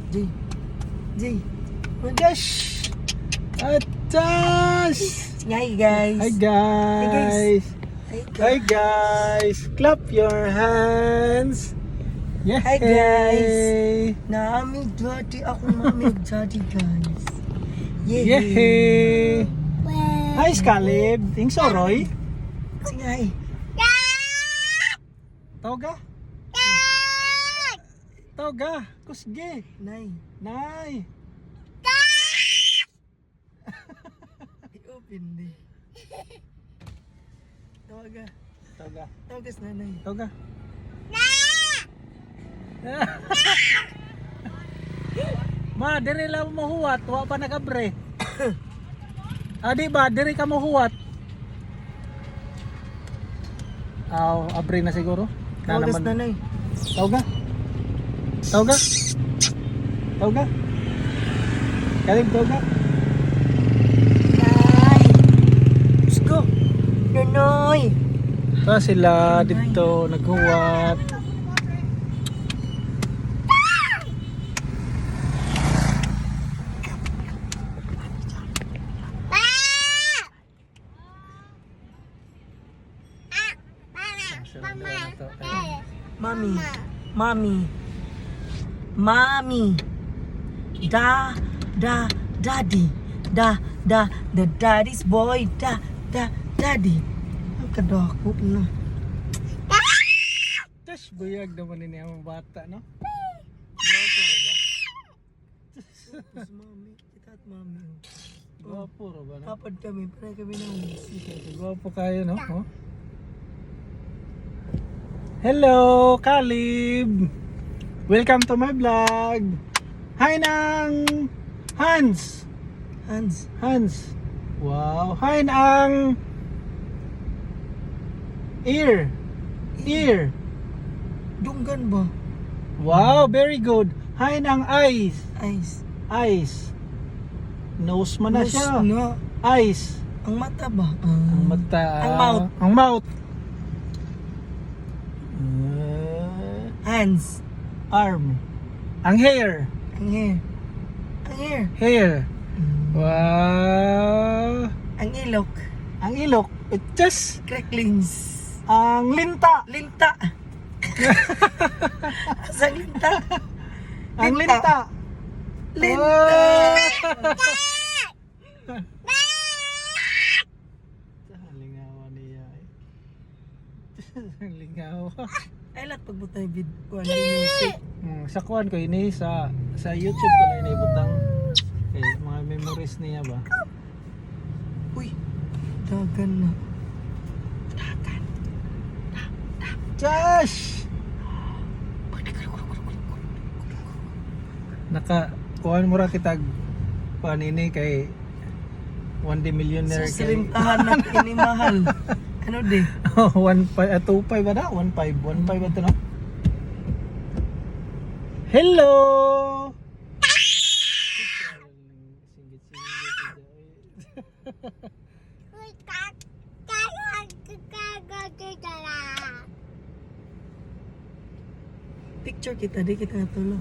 Jay. Jay. Gosh! Atas! Hi guys. Hi guys! Hi guys! Clap your hands! Yay! Hi guys! Naamig daddy ako mamig daddy guys. Yay! Hi Skalib! Ting Soroy! Sige hi. Toga? Toga! Kusge! Nay. Nay! I-open di. Tawaga. Toga! Tawagas nanay. Toga! Ma, diri lang mo huwat, wa pa nakabre. Di ba, diri ka mo huwat. Abre na siguro. Tawagas nanay. Tawga? Tawga? Tawga? Kalim tawga? Nay. Let's go. Nonoy. Sila dito naghuwat. Mommy. Mommy. Mommy. Daddy. The daddy's boy. Daddy. Ang kadako na. Tash, buyag naman ini ang bata, no? Gwapo ra ba? Mommy. Kita at mommy. Gwapo ra ba, no? Kapad kami. Paray kami na musik. Gwapo kayo, no? Oh? Hello, Kalib! Welcome to my vlog! Hi nang Hans! Hans! Wow! Hi nang Ear! Dunggan ba? Wow! Very good! Hi nang Eyes! Eyes. Nose man na Nose siya! na. Eyes! Ang mata ba? Ang mata! Ang mouth. Ang mouth! Hands. Arm! Ang hair! Ang hair. Hair! Wow! Ang ilok. Ang ilok, just Cracklings. ang linta. Linta. Sa linta. Ang linta. Linta. Lingawa niya. Lingawa. Ay lat pagbutay vid ko ang music. Sa kuan ko ini sa YouTube ko na ini butang. Okay, mga memories niya ba? Uy. Dagan na. Josh! Naka kuan mo ra kitag kuan ini kay 1D millionaire Sa silimtahan na inimahal. Ano di? 1.5 2.5 ba na? 1.5 ba ito no? Hello! Picture kita di kita natulog.